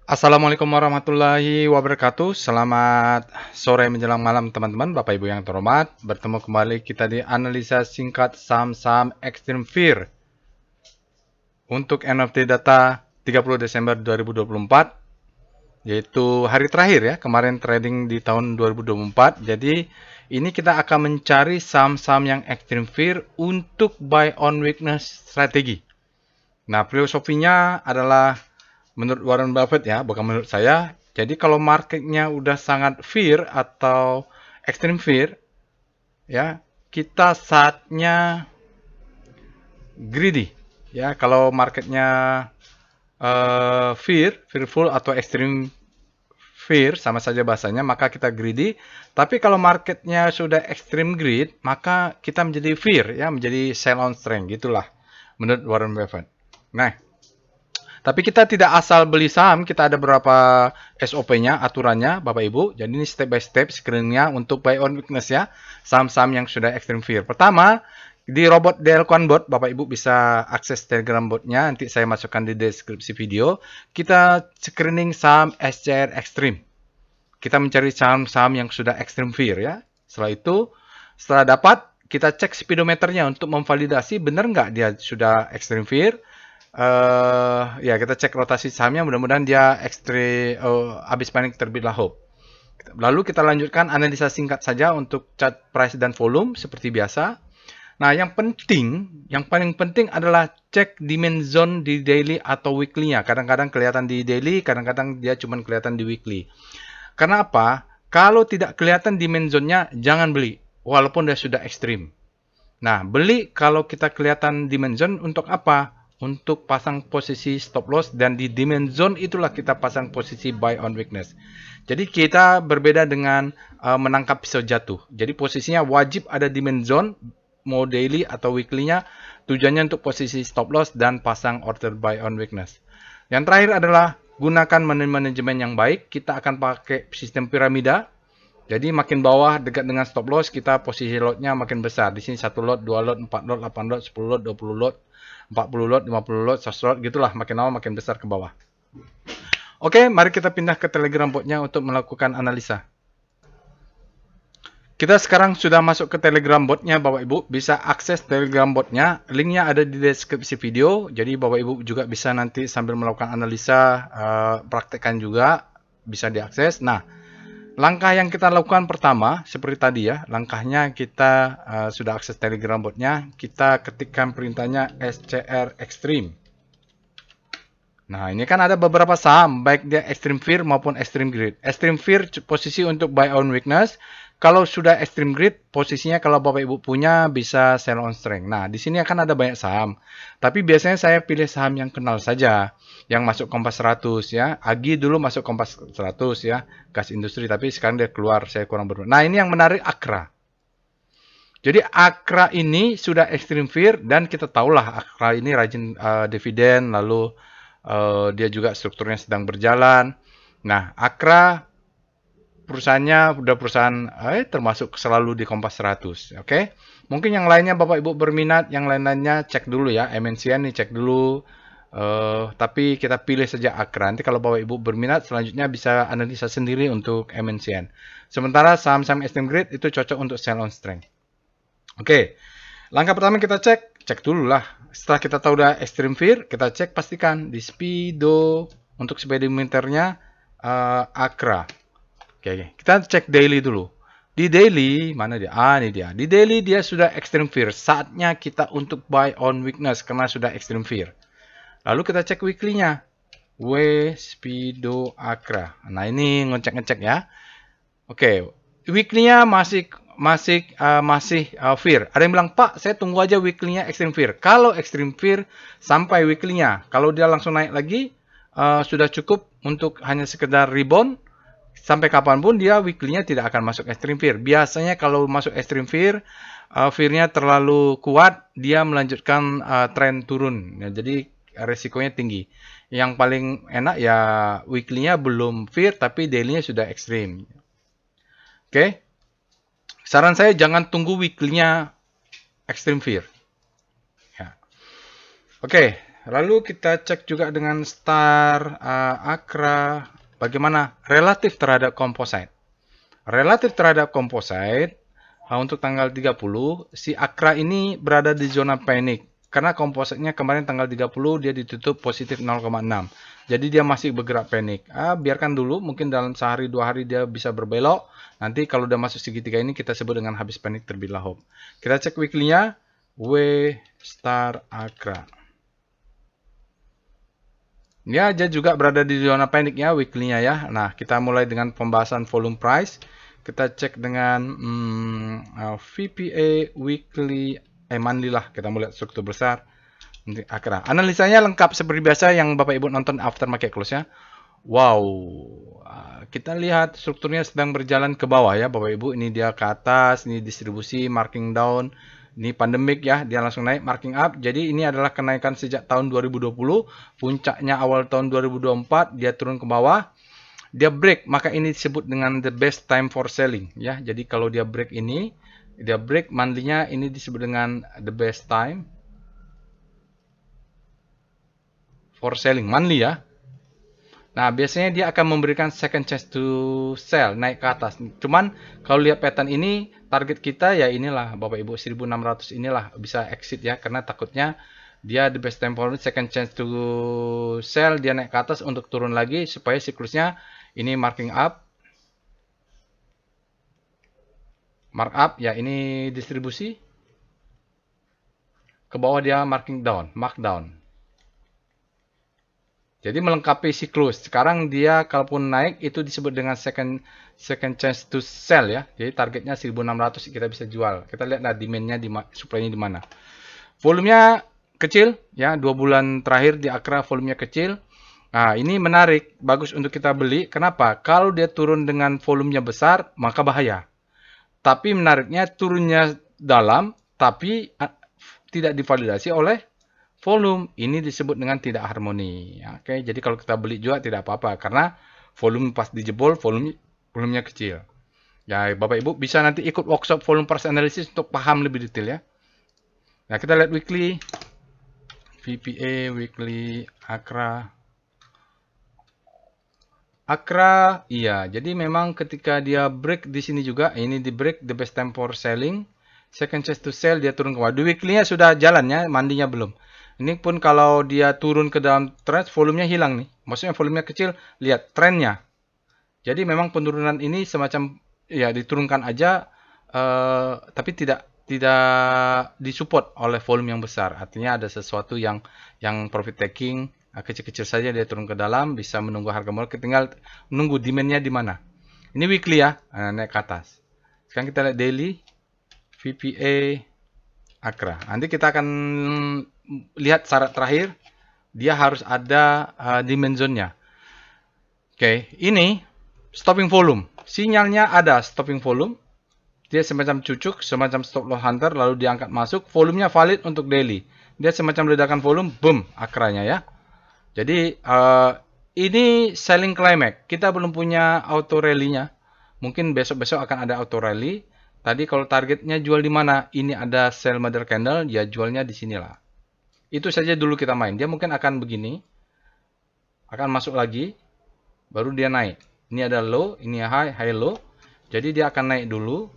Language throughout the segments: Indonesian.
Assalamualaikum warahmatullahi wabarakatuh. Selamat sore menjelang malam teman-teman, Bapak Ibu yang terhormat. Bertemu kembali kita di analisa singkat saham-saham Extreme Fear untuk NFT data 30 Desember 2024, yaitu hari terakhir ya, kemarin trading di tahun 2024. Jadi ini kita akan mencari saham-saham yang Extreme Fear untuk buy on weakness strategi. Nah, filosofinya adalah menurut Warren Buffett ya, bukan menurut saya. Jadi kalau marketnya udah sangat fear atau extreme fear, ya kita saatnya greedy. Ya, kalau marketnya fearful atau extreme fear, sama saja bahasanya, maka kita greedy. Tapi kalau marketnya sudah extreme greed, maka kita menjadi fear, ya, menjadi sell on strength, gitulah menurut Warren Buffett. Nah, tapi kita tidak asal beli saham, kita ada beberapa SOP-nya, aturannya, Bapak Ibu. Jadi ini step by step screening-nya untuk buy on weakness ya, saham-saham yang sudah extreme fear. Pertama, di robot Delquan Bot, Bapak Ibu bisa akses Telegram botnya, nanti saya masukkan di deskripsi video. Kita screening saham SCR Extreme. Kita mencari saham-saham yang sudah extreme fear ya. Setelah itu, setelah dapat, kita cek speedometernya untuk memvalidasi benar nggak dia sudah extreme fear. Ya kita cek rotasi sahamnya, mudah-mudahan dia habis panik terbitlah hope. Lalu kita lanjutkan analisa singkat saja untuk chart price dan volume seperti biasa. Nah, yang paling penting adalah cek demand zone di daily atau weekly-nya. Kadang-kadang kelihatan di daily, kadang-kadang dia cuma kelihatan di weekly. Karena apa? Kalau tidak kelihatan demand zone-nya, jangan beli, walaupun dia sudah ekstrim. Nah, beli kalau kita kelihatan demand zone untuk apa? Untuk pasang posisi stop loss, dan di demand zone itulah kita pasang posisi buy on weakness. Jadi kita berbeda dengan menangkap pisau jatuh. Jadi posisinya wajib ada demand zone, mau daily atau weekly-nya, tujuannya untuk posisi stop loss dan pasang order buy on weakness. Yang terakhir adalah gunakan manajemen yang baik. Kita akan pakai sistem piramida. Jadi makin bawah dekat dengan stop loss, kita posisi lotnya makin besar. Di sini 1 lot, 2 lot, 4 lot, 8 lot, 10 lot, 20 lot, 40 lot, 50 lot, 100 lot, gitulah. Makin lama makin besar ke bawah. Oke, mari kita pindah ke Telegram botnya untuk melakukan analisa. Kita sekarang sudah masuk ke Telegram botnya, Bapak Ibu. Bisa akses Telegram botnya. Linknya ada di deskripsi video. Jadi Bapak Ibu juga bisa nanti sambil melakukan analisa, praktekkan juga. Bisa diakses. Nah, langkah yang kita lakukan pertama, seperti tadi ya, langkahnya kita sudah akses Telegram botnya, kita ketikkan perintahnya SCR Extreme. Nah, ini kan ada beberapa saham, baik dia Extreme Fear maupun Extreme Greed. Extreme Fear posisi untuk buy on weakness. Kalau sudah Extreme Greed, posisinya kalau Bapak Ibu punya bisa sell on strength. Nah, di sini akan ada banyak saham. Tapi biasanya saya pilih saham yang kenal saja, yang masuk Kompas 100 ya. Agi dulu masuk Kompas 100 ya, gas industri, tapi sekarang dia keluar, saya kurang berminat. Nah, ini yang menarik Akra. Jadi Akra ini sudah Extreme Fear, dan kita tahulah Akra ini rajin dividen, lalu dia juga strukturnya sedang berjalan. Nah, Akra perusahaannya udah perusahaan termasuk selalu di Kompas 100. Oke. Mungkin yang lainnya Bapak Ibu berminat, yang lain-lainnya cek dulu ya. MNCN nih cek dulu. Tapi kita pilih saja Akra. Nanti kalau Bapak Ibu berminat, selanjutnya bisa analisa sendiri untuk MNCN. Sementara saham-saham extreme grade itu cocok untuk sell on strength. Oke. Langkah pertama kita cek dulu lah. Setelah kita tahu udah extreme fear, kita cek pastikan di Speedo untuk speedometernya Akra. Oke, kita cek daily dulu. Di daily, mana dia? Ini dia. Di daily dia sudah extreme fear. Saatnya kita untuk buy on weakness karena sudah extreme fear. Lalu kita cek weekly-nya. Speedo Akra. Nah, ini ngecek-ngecek ya. Oke, weekly-nya masih fear. Ada yang bilang, "Pak, saya tunggu aja weekly-nya extreme fear." Kalau extreme fear sampai weekly-nya. Kalau dia langsung naik lagi, sudah cukup untuk hanya sekedar rebound. Sampai kapanpun dia weekly-nya tidak akan masuk extreme fear. Biasanya kalau masuk extreme fear, fear-nya terlalu kuat, dia melanjutkan tren turun. Ya, jadi resikonya tinggi. Yang paling enak ya weekly-nya belum fear, tapi daily-nya sudah extreme. Oke. Saran saya jangan tunggu weekly-nya extreme fear. Ya. Oke. lalu kita cek juga dengan star Akra bagaimana relatif terhadap composite. Relatif terhadap composite untuk tanggal 30 si Akra ini berada di zona panik karena composite-nya kemarin tanggal 30 dia ditutup positif 0,6. Jadi dia masih bergerak panik. Biarkan dulu, mungkin dalam sehari 2 hari dia bisa berbelok. Nanti kalau udah masuk segitiga ini kita sebut dengan habis panik terbilah hope. Kita cek weekly-nya W star Akra. Ya, dia juga berada di zona paniknya weekly-nya ya. Nah, kita mulai dengan pembahasan volume price. Kita cek dengan VPA weekly monthly lah. Kita mulai struktur besar. Akra. Analisanya lengkap seperti biasa yang Bapak Ibu nonton after market close ya. Wow, kita lihat strukturnya sedang berjalan ke bawah ya Bapak Ibu. Ini dia ke atas, ini distribusi, marking down. Ini pandemik ya, dia langsung naik, marking up. Jadi ini adalah kenaikan sejak tahun 2020. Puncaknya awal tahun 2024, dia turun ke bawah. Dia break, maka ini disebut dengan the best time for selling ya. Jadi kalau dia break ini, dia break monthly-nya ini disebut dengan the best time for selling monthly ya. Nah, biasanya dia akan memberikan second chance to sell, naik ke atas. Cuman kalau lihat pattern ini, target kita ya inilah Bapak Ibu 1600 inilah bisa exit ya, karena takutnya dia the best time for second chance to sell, dia naik ke atas untuk turun lagi supaya siklusnya ini marking up. Markup ya, ini distribusi. Ke bawah dia marking down, markdown. Jadi melengkapi siklus. Sekarang dia kalaupun naik itu disebut dengan second chance to sell ya. Jadi targetnya 1600 kita bisa jual. Kita lihat nah demand-nya supply-nya di mana. Volumenya kecil ya, 2 bulan terakhir di Akra volumenya kecil. Nah, ini menarik, bagus untuk kita beli. Kenapa? Kalau dia turun dengan volumenya besar, maka bahaya. Tapi menariknya turunnya dalam, tapi tidak divalidasi oleh volume. Ini disebut dengan tidak harmoni. Oke, jadi kalau kita beli juga tidak apa-apa karena volume pas dijebol volumenya kecil. Ya, Bapak Ibu bisa nanti ikut workshop volume price analysis untuk paham lebih detail ya. Nah, kita lihat weekly VPA weekly Akra. Akra, iya. Jadi memang ketika dia break di sini juga, ini di break the best time for selling. Second chance to sell, dia turun ke bawah. Di weekly-nya sudah jalannya, mandinya belum. Ini pun kalau dia turun ke dalam trend, volumenya hilang nih. Maksudnya volumenya kecil, lihat trennya. Jadi memang penurunan ini semacam ya diturunkan aja, tapi tidak disupport oleh volume yang besar. Artinya ada sesuatu yang profit taking kecil-kecil saja dia turun ke dalam, bisa menunggu harga market, tinggal menunggu demand-nya di mana. Ini weekly ya, naik ke atas. Sekarang kita lihat daily, VPA Akra. Nanti kita akan lihat syarat terakhir, dia harus ada demand zone-nya. Oke, ini stopping volume. Sinyalnya ada stopping volume. Dia semacam cucuk, semacam stop loss hunter, lalu diangkat masuk. Volumenya valid untuk daily. Dia semacam ledakan volume, boom, Akranya ya. Jadi ini selling climax. Kita belum punya auto rally-nya. Mungkin besok-besok akan ada auto rally. Tadi kalau targetnya jual di mana? Ini ada sell mother candle, ya jualnya di sinilah. Itu saja dulu kita main. Dia mungkin akan begini. Akan masuk lagi. Baru dia naik. Ini ada low, ini high, high low. Jadi dia akan naik dulu.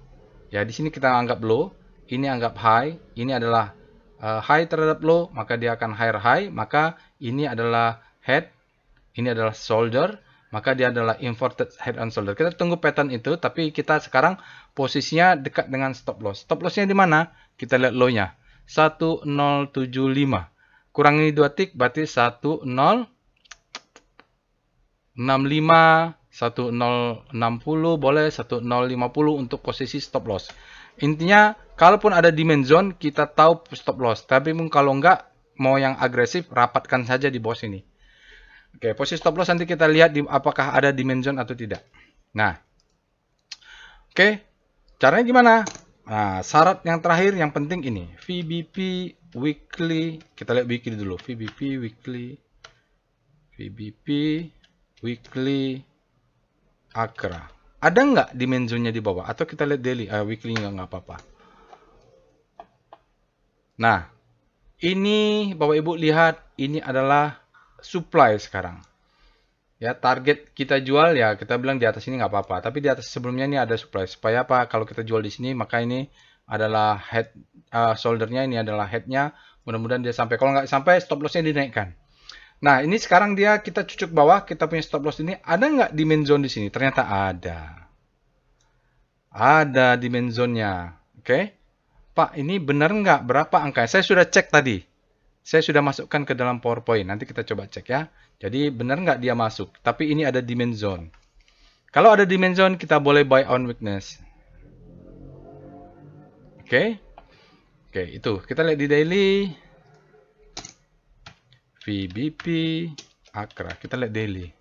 Ya di sini kita anggap low. Ini anggap high. Ini adalah high terhadap low, maka dia akan higher high. Maka ini adalah head. Ini adalah shoulder. Maka dia adalah inverted head and shoulder. Kita tunggu pattern itu, tapi kita sekarang posisinya dekat dengan stop loss. Stop lossnya di mana? Kita lihat low-nya. 1075. Kurangi 2 tick, berarti 1065, 1060, boleh 1050 untuk posisi stop loss. Intinya, kalaupun ada demand zone, kita tahu stop loss. Tapi kalau enggak, mau yang agresif, rapatkan saja di bawah sini. Oke, posisi stop loss nanti kita lihat apakah ada demand zone atau tidak. Nah, oke, caranya gimana? Nah, syarat yang terakhir yang penting ini, VBP weekly. Kita lihat weekly dulu, VBP weekly Akra. Ada nggak demand zone-nya di bawah? Atau kita lihat daily, weekly nggak apa-apa. Nah, Ini Bapak Ibu lihat, ini adalah supply sekarang. Ya, target kita jual ya kita bilang di atas ini nggak apa-apa. Tapi di atas sebelumnya ini ada supply. Supaya apa? Kalau kita jual di sini maka ini adalah head shouldernya, ini adalah headnya. Mudah-mudahan dia sampai. Kalau nggak sampai stop lossnya dinaikkan. Nah ini sekarang kita cucuk bawah. Kita punya stop loss ini. Ada nggak demand zone di sini? Ternyata ada. Ada demand zone-nya. Oke. Pak ini benar nggak? Berapa angka? Saya sudah cek tadi. Saya sudah masukkan ke dalam PowerPoint. Nanti kita coba cek ya. Jadi benar nggak dia masuk? Tapi ini ada demand zone. Kalau ada demand zone, kita boleh buy on weakness. Oke. Oke, itu. Kita lihat di daily. VBP. Akra. Kita lihat daily.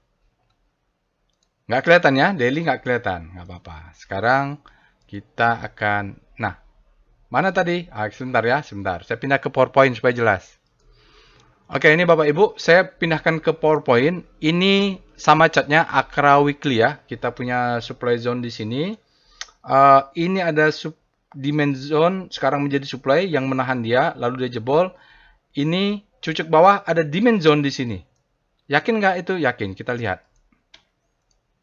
Nggak kelihatan ya? Daily nggak kelihatan. Nggak apa-apa. Sekarang kita akan... Nah, mana tadi? Sebentar ya. Sebentar. Saya pindah ke PowerPoint supaya jelas. Oke, ini Bapak Ibu, saya pindahkan ke PowerPoint. Ini sama catnya Akra Weekly ya. Kita punya supply zone di sini. Ini ada demand zone sekarang menjadi supply yang menahan dia, lalu dia jebol. Ini cucuk bawah ada demand zone di sini. Yakin nggak itu? Yakin. Kita lihat.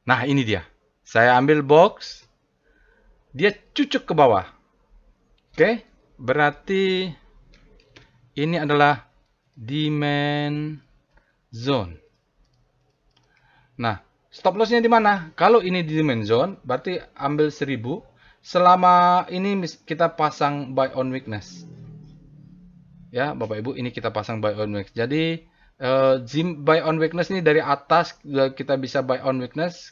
Nah, ini dia. Saya ambil box. Dia cucuk ke bawah. Oke, berarti ini adalah demand zone. Nah, stop lossnya di mana? Kalau ini di demand zone, berarti ambil 1000. Selama ini kita pasang buy on weakness. Ya, Bapak Ibu, ini kita pasang buy on weakness. Jadi, buy on weakness ini dari atas kita bisa buy on weakness.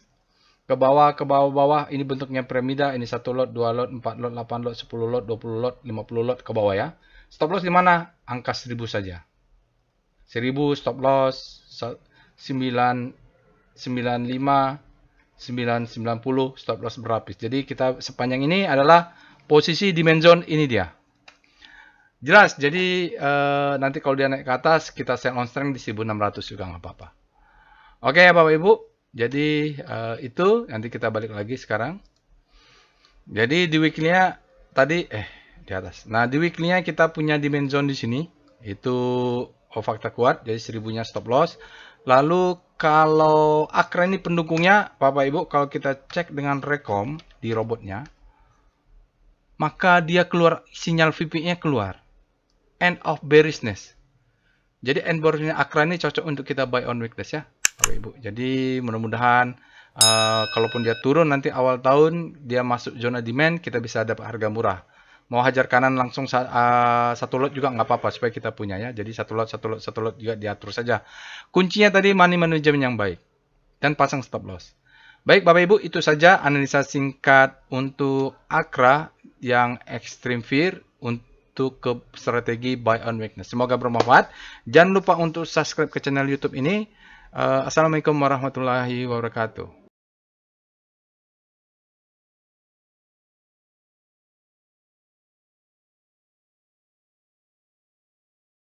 Ke bawah, bawah. Ini bentuknya piramida. Ini 1 lot, 2 lot, 4 lot, 8 lot, 10 lot, 20 lot, 50 lot ke bawah ya. Stop loss di mana? Angka 1000 saja. 1000 stop loss 995 990 stop loss berlapis. Jadi kita sepanjang ini adalah posisi demand zone ini dia. Jelas. Jadi nanti kalau dia naik ke atas kita sell on strength di 1600 juga nggak apa-apa. Oke ya Bapak Ibu. Jadi itu nanti kita balik lagi sekarang. Jadi di weekly-nya tadi di atas. Nah, di weekly-nya kita punya demand zone di sini. Itu fakta kuat, jadi 1000-nya stop loss. Lalu kalau Akra ini pendukungnya, Bapak Ibu, kalau kita cek dengan Recom di robotnya, maka dia keluar sinyal VP-nya keluar. End of bearishness. Jadi end bearishness Akra ini cocok untuk kita buy on weakness ya, Bapak Ibu. Jadi mudah-mudahan kalaupun dia turun nanti awal tahun dia masuk zona demand, kita bisa dapat harga murah. Mau hajar kanan langsung satu lot juga nggak apa-apa supaya kita punya ya. Jadi satu lot juga diatur saja. Kuncinya tadi money management yang baik dan pasang stop loss. Baik Bapak Ibu, itu saja analisa singkat untuk Akra yang extreme fear untuk ke strategi buy on weakness. Semoga bermanfaat. Jangan lupa untuk subscribe ke channel YouTube ini. Assalamualaikum warahmatullahi wabarakatuh.